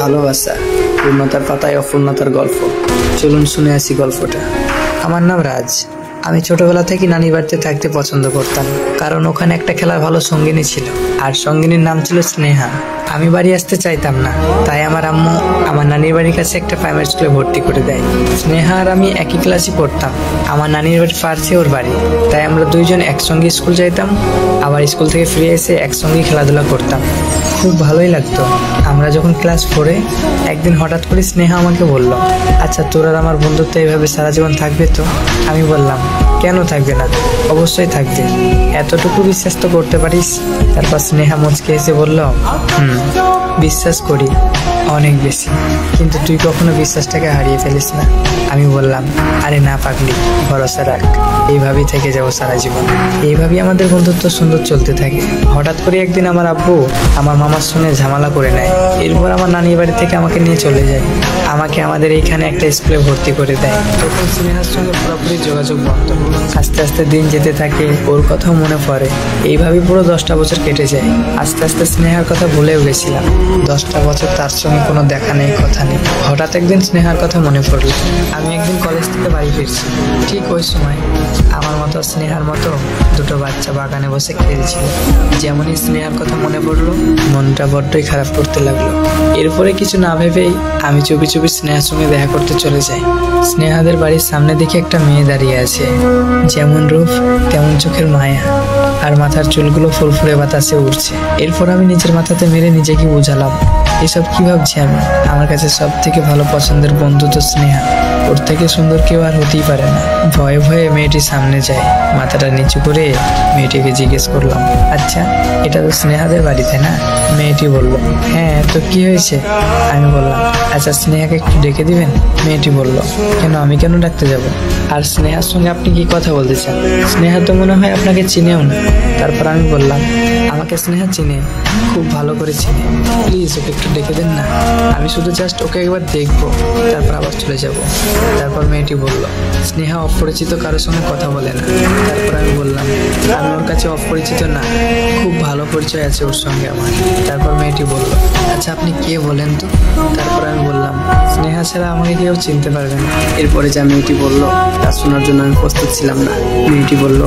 ভালোবাসা, পূর্ণতার পাতায় অপূর্ণতার গল্প। চলুন শুনে আসি গল্পটা। আমার নাম রাজ। আমি ছোটবেলা থেকে নানির বাড়িতে থাকতে পছন্দ করতাম, কারণ ওখানে একটা খেলার ভালো সঙ্গিনী ছিল, আর সঙ্গিনীর নাম ছিল স্নেহা। আমি বাড়ি আসতে চাইতাম না, তাই আমার আম্মু আমার নানির বাড়ির কাছে একটা প্রাইমারি স্কুলে ভর্তি করে দেয়। স্নেহা আর আমি একই ক্লাসে পড়তাম। আমার নানির বাড়ি পার্সে ওর বাড়ি, তাই আমরা দুইজন একসঙ্গে স্কুল যাইতাম, আবার স্কুল থেকে ফিরে এসে একসঙ্গে খেলাধুলা করতাম। খুব ভালোই লাগতো। আমরা যখন ক্লাস 4-এ একদিন হঠাৎ করে স্নেহা আমাকে বলল, আচ্ছা তোর আর আমার বন্ধুত্ব এইভাবে সারা জীবন থাকবে তো? আমি বললাম, কেন থাকবে না, অবশ্যই থাকবে, এতটুকু বিশ্বাস তো করতে পারিস? তারপর স্নেহা মুচকে এসে বলল, বিশ্বাস করি অনেক বেশি, কিন্তু তুই কখনো বিশ্বাসটাকে হারিয়ে ফেলিস না। আমি বললাম, আরে না পাগলি, ভরসা রাখ, এইভাবেই থেকে যাবো সারা জীবন। এইভাবেই আমাদের বন্ধুত্ব সুন্দর চলতে থাকে। হঠাৎ করে একদিন আমার আব্বু আমার মামার সঙ্গে ঝামেলা করে নেয়। এরপর আমার নানির বাড়ি থেকে আমাকে নিয়ে চলে যায়। আমাকে আমাদের এইখানে একটা স্কুলে ভর্তি করে দেয়। তখন স্নেহার সঙ্গে পুরোপুরি যোগাযোগ বন্ধ। আস্তে আস্তে দিন যেতে থাকে, ওর কথাও মনে পড়ে। এইভাবেই পুরো 10টা বছর কেটে যায়। আস্তে আস্তে স্নেহার কথা ভুলেও গেছিলাম। 10টা বছর তার সঙ্গে কোনো দেখা নেই, কথা নেই। হঠাৎ একদিন স্নেহার কথা মনে পড়লো। আমি একদিন কলেজ থেকে বাড়ি ফিরছি। ঠিক ওই সময় আমার মতো স্নেহার মতো দুটো বাচ্চা বাগানে বসে খেলছিল। যেমনই স্নেহার কথা মনে পড়লো, মনটা বড্ডই খারাপ করতে লাগলো। এরপরে কিছু না ভেবেই আমি চুপি চুপি স্নেহার সঙ্গে দেখা করতে চলে যাই। স্নেহাদের বাড়ির সামনে দেখে একটা মেয়ে দাঁড়িয়ে আছে, যেমন রূপ তেমন চোখের মায়া, আর মাথার চুলগুলো ফুরফুরে বাতাসে উঠছে। এরপর আমি নিজের মাথাতে মেরে নিজেকে বোঝালাম, এসব কি ভাবছি আমি? আমার কাছে সব থেকে ভালো পছন্দের বন্ধু তো স্নেহা, ওর থেকে সুন্দর কেউ আর হতেই পারে না। ভয়ে ভয়ে মেয়েটির সামনে যায়, মাথাটা নিচু করে মেয়েটিকে জিজ্ঞেস করলাম, আচ্ছা এটা তো স্নেহাদের বাড়িতে না? মেয়েটি বলল, হ্যাঁ, তো কি হয়েছে? আমি বললাম, আচ্ছা স্নেহাকে একটু ডেকে দিবেন? মেয়েটি বলল, কেন, আমি কেন ডাকতে যাব? আর স্নেহার সঙ্গে আপনি কি কথা বলতে চান? স্নেহা তো মনে হয় আপনাকে চিনেও না। তারপর আমি বললাম, আমাকে স্নেহা চিনে, খুব ভালো করে চিনে, প্লিজ ওকে একটু ডেকে দেন না, আমি শুধু জাস্ট ওকে একবার দেখবো, তারপর আবার চলে যাব। তারপর মেয়েটি বলল, স্নেহা অপরিচিত কারোর সঙ্গে কথা বলে না। তারপর আমি বললাম, আমি ওর কাছে অপরিচিত না, খুব ভালো পরিচয় আছে ওর সঙ্গে আমার। তারপর মেয়েটি বলল, আচ্ছা আপনি কে বলেন তো? তারপর আমি বললাম, স্নেহা ছাড়া আমাকে কেউ চিনতে পারবে না। এরপরে যা মেয়েটি বলল তা শোনার জন্য আমি প্রস্তুত ছিলাম না। মেয়েটি বলল,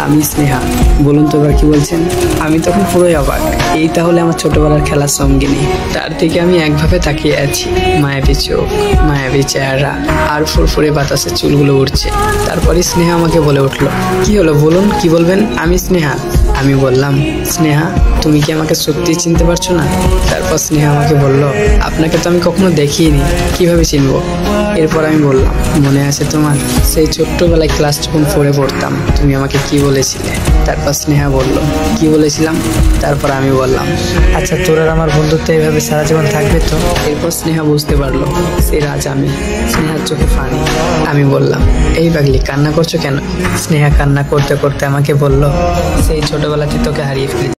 আমি স্নেহা, বলুন তো এবার কি বলছেন? আমি তখন পুরোই অবাক, এই তাহলে আমার ছোটবেলার খেলার সঙ্গিনী। তার দিকে আমি একভাবে তাকিয়ে আছি, মায়াবী চোখ, মায়াবী চেহারা, আর ফুরফুরে বাতাসে চুলগুলো উঠছে। তারপরে স্নেহা আমাকে বলে উঠলো, কি হলো বলুন, কি বলবেন? আমি স্নেহা। আমি বললাম, স্নেহা তুমি কি আমাকে সত্যি চিনতে পারছো না? তারপর স্নেহা আমাকে বলল, আপনাকে তো আমি কখনো দেখিনি, কিভাবে চিনবো? এরপর আমি বললাম, মনে আছে তোমার সেই ছোট্টবেলায় ক্লাস যখন 4-এ পড়তাম, তুমি আমাকে কি বলেছিলে? তারপর স্নেহা বলল, কি বলেছিলাম? তারপর আমি বললাম, আচ্ছা তোর আর আমার বন্ধুত্ব এইভাবে সারা জীবন থাকবে তো? এরপর স্নেহা বুঝতে পারলো সেই রাজ আমি। স্নেহার চোখে পানি। আমি বললাম, এই পাগলি কান্না করছো কেন? স্নেহা কান্না করতে করতে আমাকে বলল, সেই ছোটবেলাতে তোকে হারিয়ে ফেলেছি।